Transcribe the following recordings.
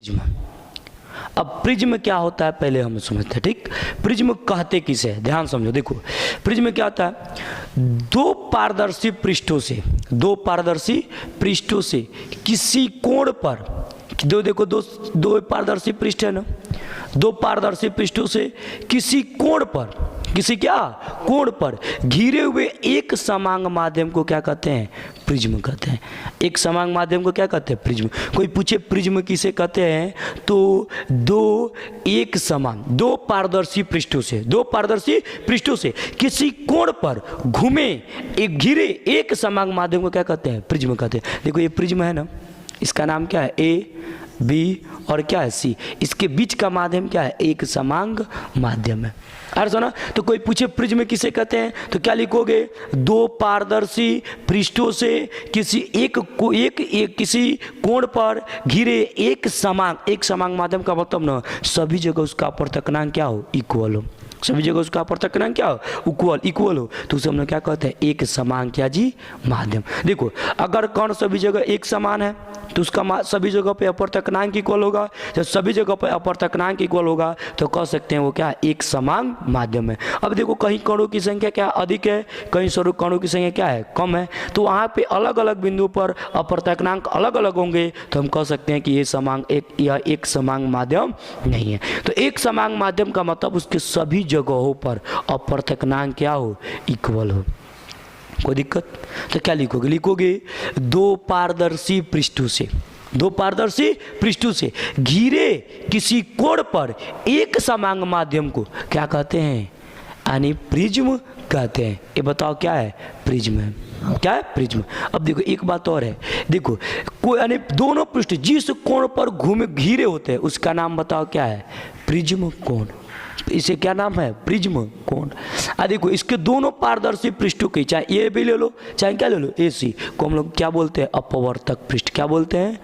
Prism. अब prism क्या होता है पहले हम समझते हैं। ठीक, प्रिज्म कहते किसे है, ध्यान समझो। देखो प्रिज्म क्या होता है, दो पारदर्शी पृष्ठों से किसी कोण पर दो पारदर्शी पृष्ठ है ना, दो पारदर्शी पृष्ठों से किसी कोण पर कोण पर घिरे हुए एक समांग माध्यम को क्या कहते हैं, प्रिज्म कहते हैं। एक समांग माध्यम को क्या कहते हैं, प्रिज्म। कोई पूछे प्रिज्म किसे कहते हैं, तो दो पारदर्शी पृष्ठों से किसी कोण पर घिरे एक समांग माध्यम को क्या कहते हैं, प्रिज्म कहते हैं। देखो ये प्रिज्म है ना, इसका नाम क्या है, ए बी और क्या है सी, इसके बीच का माध्यम क्या है, एक समांग माध्यम है। अरे सुना, तो कोई पूछे प्रिज्म किसे कहते हैं, तो क्या लिखोगे, दो पारदर्शी पृष्ठों से किसी किसी कोण पर घिरे एक समांग माध्यम का मतलब ना, सभी जगह उसका अपवर्तनांक क्या हो, इक्वल हो। सभी जगह उसका अपवर्तनांक क्या हो, इक्वल हो, तो उसे हम लोग क्या कहते हैं, एक समान क्या जी, माध्यम। देखो अगर कण सभी जगह एक समान है तो उसका सभी जगह पे अपवर्तनांक इक्वल होगा। जब सभी जगह पे अपवर्तनांक इक्वल होगा तो कह सकते हैं वो क्या, एक समान माध्यम है। अब देखो कहीं कणों की संख्या क्या अधिक है, कहीं स्वरूप कणों की संख्या क्या है, कम है, तो वहाँ पे अलग अलग बिंदुओं पर अपवर्तनांक अलग अलग होंगे, तो हम कह सकते हैं कि यह एक समान माध्यम नहीं है। तो एक समान माध्यम का मतलब उसके सभी जगहों पर अपवर्तनांक क्या हो, इक्वल हो। कोई दिक्कत, तो क्या लिखोगे, दो पारदर्शी पृष्ठों से घिरे किसी कोण पर एक समांग माध्यम को क्या कहते हैं, यानी प्रिज्म कहते हैं। ये बताओ क्या है, प्रिज्म है। क्या है, प्रिज्म। अब देखो एक बात और है, देखो कोई यानी दोनों पृष्ठ जिस कोण पर घिरे होते हैं उसका नाम बताओ क्या है, प्रिज्म कोण। इसे क्या नाम है, प्रिज्म कोण। देखो इसके दोनों पारदर्शी पृष्ठों के, चाहे ए भी ले लो चाहे क्या ले लो, ए सी को हम लोग क्या बोलते हैं, अपवर्तक पृष्ठ। क्या बोलते हैं,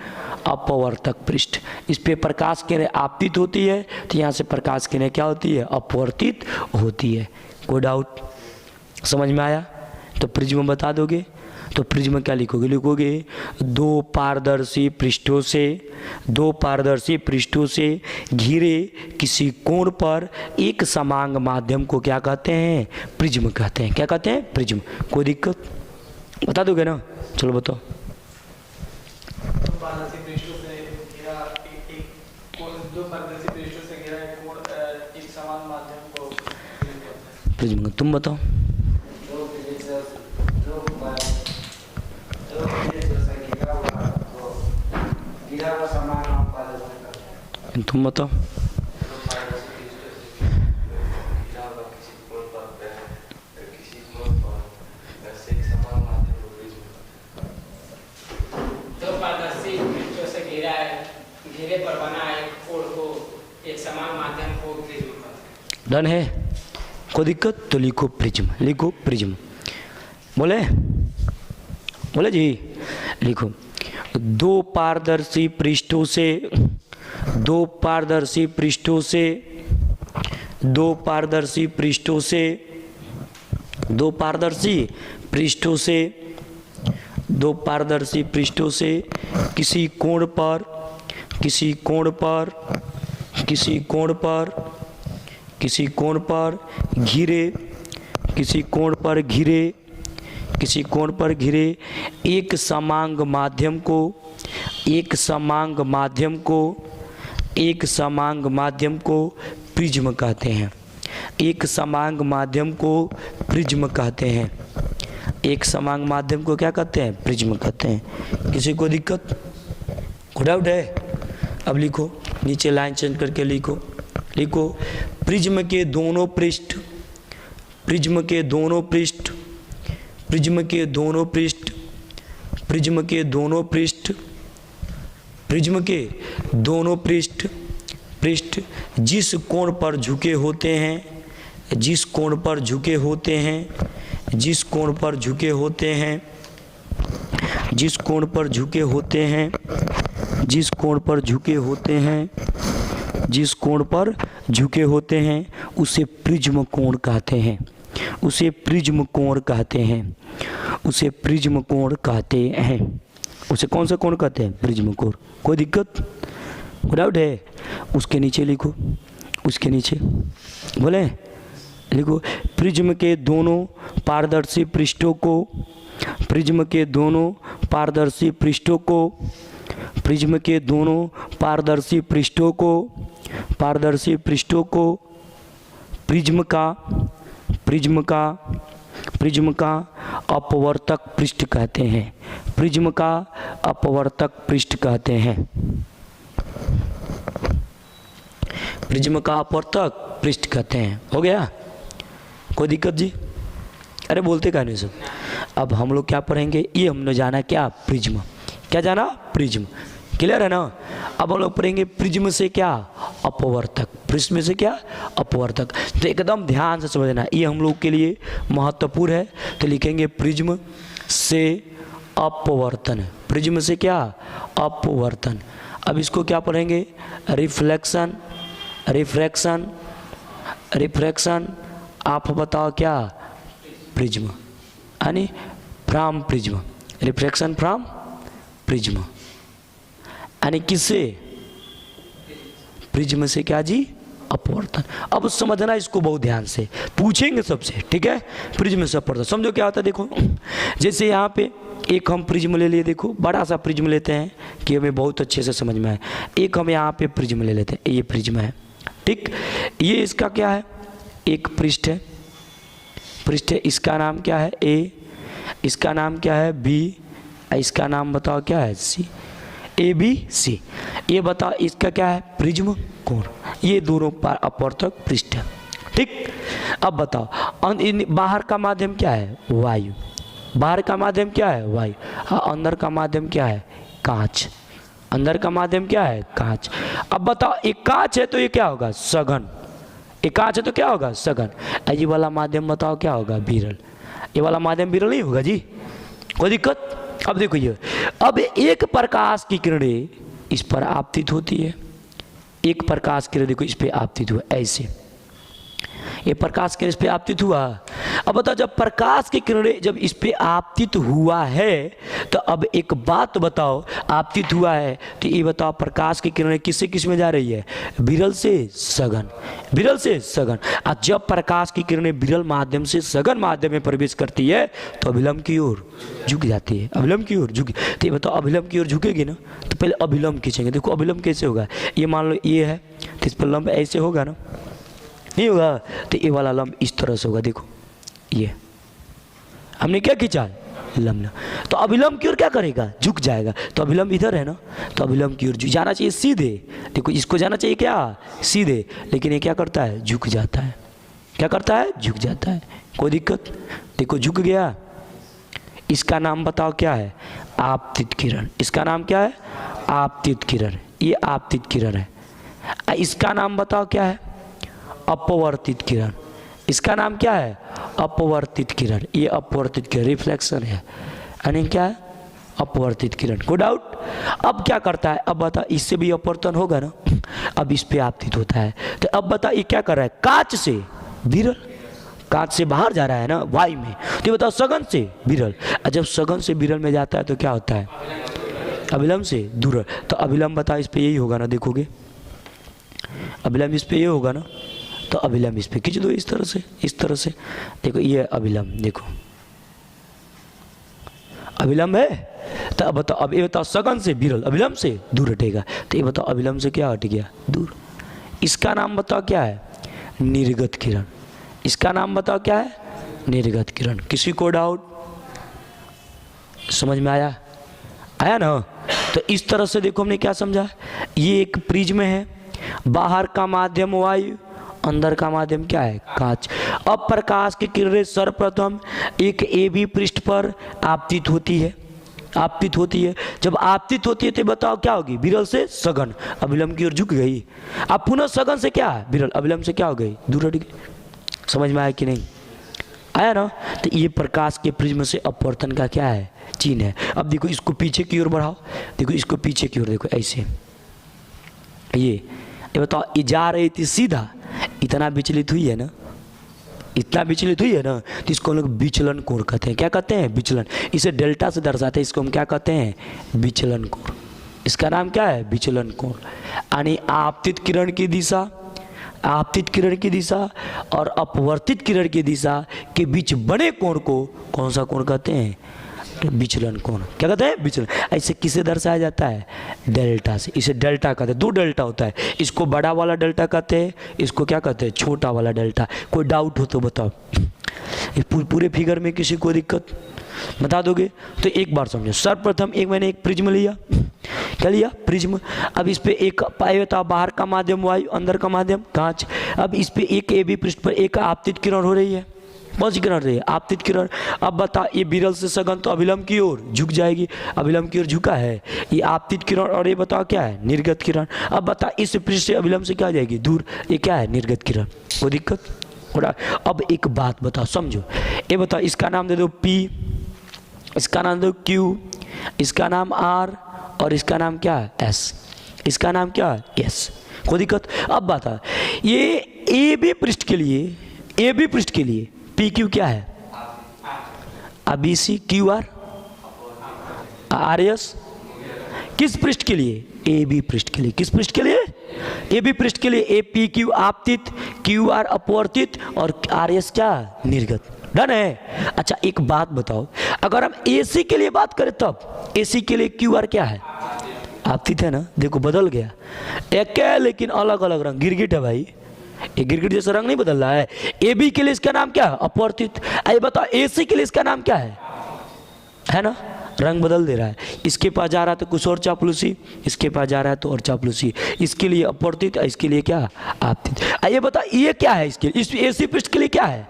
अपवर्तक पृष्ठ। इस पे प्रकाश किरण आपतित होती है, तो यहाँ से प्रकाश किरण क्या होती है, अपवर्तित होती है। कोई डाउट, समझ में आया? तो प्रिज्म बता दोगे, तो प्रिज्म क्या लिखोगे, दो पारदर्शी पृष्ठों से घिरे किसी कोण पर एक समांग माध्यम को क्या कहते हैं, प्रिज्म कहते हैं। क्या कहते हैं, प्रिज्म। कोई दिक्कत, बता दोगे ना, चलो बताओ। प्रिज्म, तुम बताओ। तुम बताओ। घेरे पर बना एक कोण को एक समान माध्यम को प्रिज्म कहते हैं। डन है, कोई दिक्कत, तो लिखो प्रिज्म। बोले जी, लिखो दो पारदर्शी पृष्ठों से किसी कोण पर घिरे एक समांग माध्यम को प्रिज्म कहते हैं। एक समांग माध्यम को प्रिज्म कहते हैं। एक समांग माध्यम को क्या कहते हैं, प्रिज्म कहते हैं। किसी को दिक्कत, कोई डाउट है? अब लिखो, नीचे लाइन चेंज करके लिखो प्रिज्म के दोनों पृष्ठ जिस कोण पर झुके होते हैं उसे प्रिज्म कोण कहते हैं। उसे प्रिज्म कोण कहते हैं। उसे कौन सा कोण कहते हैं? प्रिज्म कोण। कोई दिक्कत? कोई डाउट है? उसके नीचे लिखो, उसके नीचे बोले लिखो, प्रिज्म के दोनों पारदर्शी पृष्ठों को, प्रिज्म के दोनों पारदर्शी पृष्ठों को, प्रिज्म के दोनों पारदर्शी पृष्ठों को, पारदर्शी पृष्ठों को प्रिज्म का, प्रिज्म का, प्रिज्म का अपवर्तक पृष्ठ कहते हैं, प्रिज्म का अपवर्तक पृष्ठ कहते हैं, प्रिज्म का अपवर्तक पृष्ठ कहते हैं। हो गया? कोई दिक्कत जी? अरे बोलते क्या नहीं सब। अब हम लोग क्या पढ़ेंगे, ये हमने जाना क्या, प्रिज्म। क्या जाना? प्रिज्म। क्लियर है ना? अब हम लोग पढ़ेंगे प्रिज्म से क्या, अपवर्तक, प्रिज्म से क्या, अपवर्तक। तो एकदम ध्यान से समझना, ये हम लोग के लिए महत्वपूर्ण है। तो लिखेंगे प्रिज्म से अपवर्तन, प्रिज्म से क्या, अपवर्तन। अब इसको क्या पढ़ेंगे, रिफ्लेक्शन, रिफ्रैक्शन, रिफ्रैक्शन आप बताओ क्या, प्रिज्म, यानी from prism, refraction from prism, यानी किससे, प्रिज्म से क्या जी, अपवर्तन। अब समझना इसको बहुत ध्यान से, पूछेंगे सबसे, ठीक है? प्रिज्म से अपवर्तन समझो क्या होता है। देखो जैसे यहाँ पे एक हम प्रिज्म ले लिए, देखो बड़ा सा प्रिज्म लेते हैं कि हमें बहुत अच्छे से समझ में आए। एक हम यहाँ पे प्रिज्म ले लेते हैं, ये प्रिज्म है, ठीक। ये इसका क्या है, एक पृष्ठ है, पृष्ठ है, इसका नाम क्या है, ए, इसका नाम क्या है, बी, इसका नाम बताओ क्या है, सी, ए बी सी। ये बताओ इसका क्या है, प्रिज्म कोण। ये दोनों अपवर्तक पृष्ठ है, ठीक। अब बताओ बाहर का माध्यम क्या है, वायु, बाहर का माध्यम क्या है, वायु। हाँ, अंदर का माध्यम क्या है, कांच, अंदर का माध्यम क्या है, कांच। अब बताओ एक कांच है तो ये क्या होगा, सघन, एक कांच है तो क्या होगा, सघन। ये वाला माध्यम बताओ क्या होगा, विरल। ये वाला माध्यम विरल नहीं होगा जी, कोई दिक्कत? अब देखो ये, अब एक प्रकाश की किरणें इस पर आपतित होती है, एक प्रकाश किरण देखो इस पे आपतित हुआ, ऐसे ये प्रकाश किरण इस पे आपतित हुआ। अब बताओ जब प्रकाश की किरणें जब इस पे आपतित हुआ है तो अब एक बात बताओ, आपतित हुआ है तो ये बताओ प्रकाश की किरणें किससे किस में जा रही है, विरल से सघन, विरल से सघन। और जब प्रकाश की किरणें विरल माध्यम से सघन माध्यम में प्रवेश करती है तो अभिलंब की ओर झुक जाती है, अभिलंब की ओर झुक। तो ये बताओ अभिलंब की ओर झुकेगी ना, तो पहले अभिलंब खींचेंगे। देखो अभिलंब कैसे होगा, ये मान लो ये है तो इस पर लंब ऐसे होगा ना, नहीं होगा? तो ये वाला लंब इस तरह से होगा, देखो ये हमने क्या खींचा, लंब। तो अभिलंब की ओर क्या करेगा, झुक जाएगा। तो अभिलंब इधर है ना, तो अभिलंब की ओर जाना चाहिए सीधे। देखो इसको जाना चाहिए क्या, सीधे, लेकिन ये क्या करता है, झुक जाता है। क्या करता है, झुक जाता है। कोई दिक्कत? देखो झुक गया। इसका नाम बताओ क्या है, आपतित किरण। इसका नाम क्या है, आपतित किरण। ये आपतित किरण है। इसका नाम बताओ क्या है, अपवर्तित किरण। इसका नाम क्या है, अपवर्तित किरण। ये अपवर्तित किरण रिफ्लेक्शन है, यानी क्या है, अपवर्तित किरण। को डाउट? अब क्या करता है, अब बता, इससे भी अपवर्तन होगा ना, अब इस पे आपतित होता है। तो अब बता ये क्या कर रहा है, कांच से विरल, कांच से बाहर जा रहा है ना वायु में, तो ये बताओ सघन से विरल। जब सघन से विरल में जाता है तो क्या होता है, अभिलंब से दूर। तो अभिलंब बता इस पे यही होगा ना, देखोगे अभिलंब इस पे ये होगा ना, तो अभिलंब इस पे खींच दो इस तरह से, इस तरह से। देखो ये अभिलंब, देखो अभिलंब है। तो अब बताओ, अब ये बताओ सघन से विरल अभिलंब से दूर हटेगा, तो ये बताओ अभिलंब से क्या हट गया, दूर। इसका नाम बताओ क्या है, निर्गत किरण। इसका नाम बताओ क्या है, निर्गत किरण। किसी को डाउट? समझ में आया, आया ना? तो इस तरह से देखो हमने क्या समझा, ये एक प्रिज्म है, बाहर का माध्यम वायु, अंदर का माध्यम क्या है, कांच। अब प्रकाश की किरणें सर्वप्रथम एक AB पृष्ठ पर आपतित होती है, आपतित होती है। जब आपतित होती है तो बताओ क्या होगी, विरल से सघन, अभिलंब की ओर झुक गई। अब पुनः सघन से क्या है, विरल, अभिलंब से क्या हो गई, दूर हट गई। समझ में आया कि नहीं, आया ना? तो ये प्रकाश के प्रिज्म से अपवर्तन का क्या है, चिन्ह है। अब देखो इसको पीछे की ओर बढ़ाओ, देखो इसको पीछे की ओर, देखो ऐसे, ये बताओ ये जा रही थी सीधा, इतना विचलित हुई है ना, इतना विचलित हुई है ना, तो इसको हम लोग विचलन कोण कहते हैं। क्या कहते हैं, विचलन। इसे डेल्टा से दर्शाते हैं, इसको हम क्या कहते हैं, विचलन कोण। इसका नाम क्या है? विचलन कोण। यानी आपतित किरण की दिशा, आपतित किरण की दिशा और अपवर्तित किरण की दिशा के बीच बने कोण को कौन सा कोण कहते हैं? विचलन कोण। क्या कहते हैं? विचलन। ऐसे किसे दर्शाया जाता है? डेल्टा से। इसे डेल्टा कहते हैं। दो डेल्टा होता है, इसको बड़ा वाला डेल्टा कहते हैं, इसको क्या कहते हैं? छोटा वाला डेल्टा। कोई डाउट हो तो बताओ। पूरे फिगर में किसी को दिक्कत बता दोगे तो एक बार समझो। सर्वप्रथम मैंने एक प्रिज्म लिया। क्या लिया? प्रिज्म। अब इस पे एक पाया बाहर का माध्यम वायु, अंदर का माध्यम कांच। अब इस पे एक AB पृष्ठ पर एक आपतित किरण हो रही है। कौन सी किरण रही है? आपतित किरण। अब बता, ये विरल से सघन तो अभिलंब की ओर झुक जाएगी, अभिलंब की ओर झुका है ये आपतित किरण। और ये बताओ क्या है? निर्गत किरण। अब बता, इस पृष्ठ से अभिलंब से क्या जाएगी? दूर। ये क्या है? निर्गत किरण। कोई दिक्कत? अब एक बात बताओ, समझो। ये बताओ, इसका नाम दे दो P, इसका नाम दे दो Q, इसका नाम R और इसका नाम क्या है? S। इसका नाम क्या है? S। कोई दिक्कत? अब बता, ये AB पृष्ठ के लिए, AB पृष्ठ के लिए PQ क्या है? BC, QR, RS। किस पृष्ठ के लिए? AB पृष्ठ के लिए। किस पृष्ठ के लिए? AB पृष्ठ के लिए। PQ आपतित, QR अपवर्तित और RS क्या? निर्गत। डन है? अच्छा एक बात बताओ, अगर हम AC के लिए बात करें तब AC के लिए QR क्या है? आपतित है ना? देखो बदल गया, एक है लेकिन अलग अलग रंग। गिरगिट है भाई, ये गिरगिट जैसा रंग नहीं बदल रहा है। AB के लिए इसका नाम क्या है? अपवर्तित। आइए बताओ, AC के लिए इसका नाम क्या है ना? रंग बदल दे रहा है। इसके पास जा रहा है तो कुछ और चापलूसी, इसके पास जा रहा है तो और चापलूसी। इसके लिए अपवर्तित, इसके लिए क्या? आपतित। आइए बताओ, ये क्या है? इसके इस AC पृष्ठ के लिए क्या है?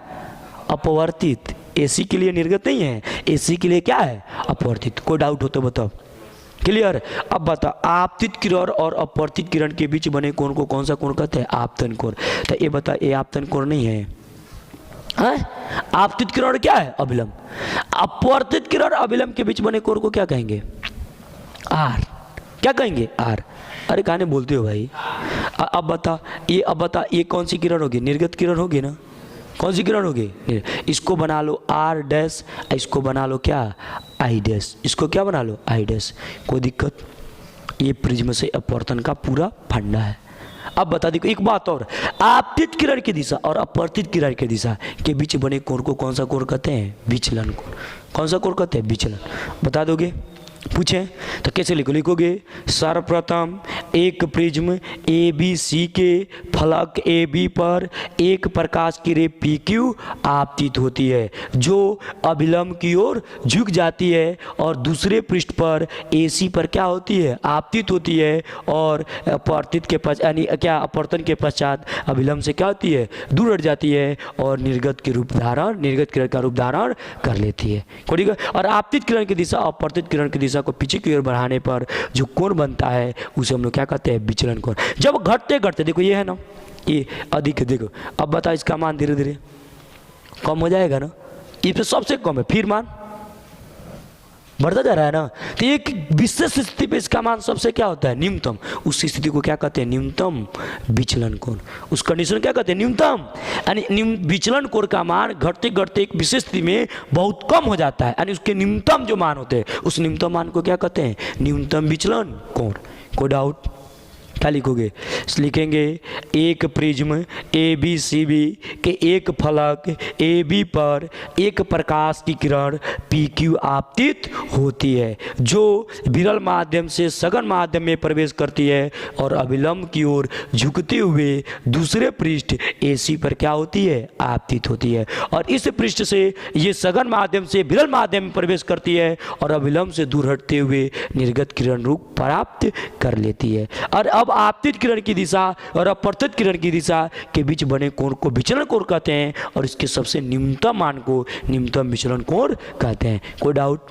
अपवर्तित। AC के लिए निर्गत नहीं है, AC के लिए क्या है? अपवर्तित। कोई डाउट हो तो बताओ। क्लियर? अब बता, आपतित किरण और अपवर्तित किरण के बीच बने कोण को कौन सा कोण कहते हैं? आपतन कोण। तो ये बता, ये आपतन कोण नहीं है, आपतित किरण क्या है? अभिलंब। अपवर्तित किरण अभिलंब के बीच बने कोण को क्या कहेंगे? R। क्या कहेंगे? R। अरे कहानी बोलते हो भाई? अब बता, ये कौन सी किरण होगी? निर्गत किरण होगी ना? कौन सी किरण होगी? इसको बना लो R डैश, इसको बना लो क्या? I dash. इसको क्या बना लो? I dash. कोई दिक्कत? ये प्रिज्म से अपवर्तन का पूरा फंडा है। अब बता देखो एक बात और, आपतित किरण की दिशा और अपवर्तित किरण की दिशा के बीच बने कोण को कौन सा कोण कहते हैं? विचलन कोण। कौन सा कोण कहते हैं? विचलन। बता दोगे? पूछें तो कैसे लिखोगे? सर्वप्रथम एक प्रिज्म ABC के फलक AB पर एक प्रकाश की रे PQ आपतित होती है जो अभिलंब की ओर झुक जाती है, और दूसरे पृष्ठ पर AC पर क्या होती है? आपतित होती है, और अपवर्तित के पश्चात यानी क्या अपवर्तन के पश्चात अभिलंब से क्या होती है? दूर हट जाती है और निर्गत किरण का रूप धारण कर लेती है। और आपतित किरण की दिशा अपवर्तित किरण की दिशा को पीछे की ओर बढ़ाने पर जो कोण बनता है उसे हम लोग क्या कहते हैं? विचलन कोण। जब घटते घटते देखो ये है ना, ये अधिक है। देखो अब बता, इसका मान धीरे धीरे कम हो जाएगा ना? ये तो सबसे कम है, फिर मान बढ़ता जा रहा है ना? तो एक विशेष स्थिति पे इसका मान सबसे क्या होता है? न्यूनतम। उस स्थिति को क्या कहते हैं? न्यूनतम विचलन कोण। उस कंडीशन क्या कहते हैं? न्यूनतम। यानी विचलन कोण का मान घटते घटते एक विशेष स्थिति में बहुत कम हो जाता है, यानी उसके न्यूनतम जो मान होते हैं उस न्यूनतम मान को क्या कहते हैं? न्यूनतम विचलन कोण। कोई डाउट? क्या लिखोगे? लिखेंगे एक प्रिज्म ABCB के एक फलक AB पर एक प्रकाश की किरण PQ आपतित होती है जो विरल माध्यम से सघन माध्यम में प्रवेश करती है और अभिलंब की ओर झुकते हुए दूसरे पृष्ठ AC पर क्या होती है? आपतित होती है, और इस पृष्ठ से ये सघन माध्यम से विरल माध्यम में प्रवेश करती है और अभिलंब से दूर हटते हुए निर्गत किरण रूप प्राप्त कर लेती है। और अब आपतित किरण की दिशा और अपवर्तित किरण की दिशा के बीच बने कोण को विचलन कोण कहते हैं, और इसके सबसे न्यूनतम मान को न्यूनतम विचलन कोण कहते हैं। कोई डाउट?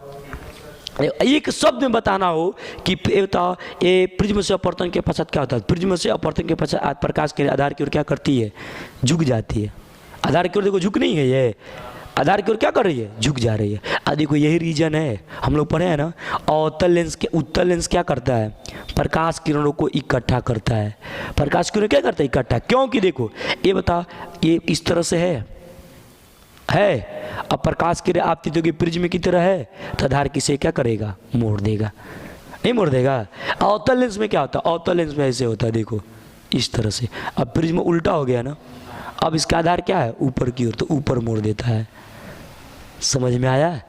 एक शब्द में बताना हो कि ये प्रिज्म से अपवर्तन के पश्चात क्या होता है? प्रिज्म से अपवर्तन के पश्चात प्रकाश के आधार की ओर क्या करती है? झुक जाती है। आधार की ओर देखो झुक नहीं है, ये आधार की ओर क्या कर रही है? झुक जा रही है। देखो यही रीजन है, हम लोग पढ़े हैं ना, अवतल लेंस के उत्तल लेंस क्या करता है? प्रकाश किरणों को इकट्ठा करता है। प्रकाश किरण क्या करता है? इकट्ठा। क्योंकि देखो ये बता, ये इस तरह से है। अब प्रकाश किरण आपतित होगी प्रिज्म की तरह है, तो आधार किसे क्या करेगा? मोड़ देगा। नहीं मोड़ देगा। अवतल लेंस में क्या होता है, अवतल लेंस में ऐसे होता है, देखो इस तरह से। अब प्रिज्म उल्टा हो गया ना, अब इसका आधार क्या है, ऊपर की ओर, तो ऊपर मोड़ देता है। समझ में आया?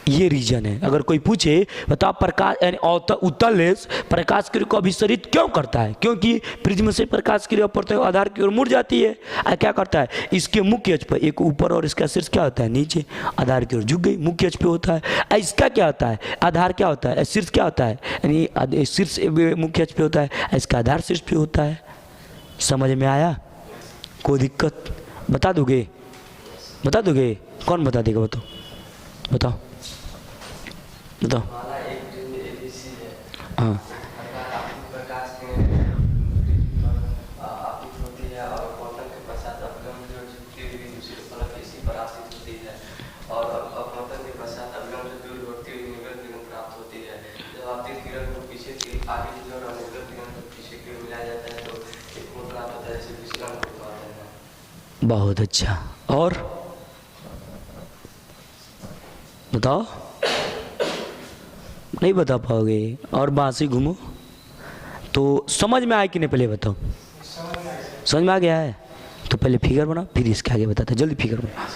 ये रीजन है। अगर कोई पूछे बताओ प्रकाश यानी उत्तल लेंस प्रकाश किरण को अभिसरित क्यों करता है, क्योंकि प्रिज्म से प्रकाश किरण पड़ते हुए आधार की ओर मुड़ जाती है। क्या करता है, इसके मुख्य अक्ष पर एक ऊपर और इसका शीर्ष क्या होता है, नीचे, आधार की ओर झुक गई, मुख्य अक्ष पे होता है। इसका क्या होता है, आधार क्या होता है, शीर्ष क्या होता है, यानी शीर्ष मुख्य अक्ष पे होता है, इसका आधार शीर्ष पे होता है। समझ में आया? कोई दिक्कत? बता दोगे, बता दोगे? कौन बता देगा, बताओ बताओ बताओ। हाँ बहुत अच्छा। और बताओ, नहीं बता पाओगे? और बांसी घूमो तो समझ में आया कि नहीं, पहले बताओ। समझ में आ गया है? तो पहले फिगर बना, फिर इसके आगे बताता, जल्दी फिगर बना।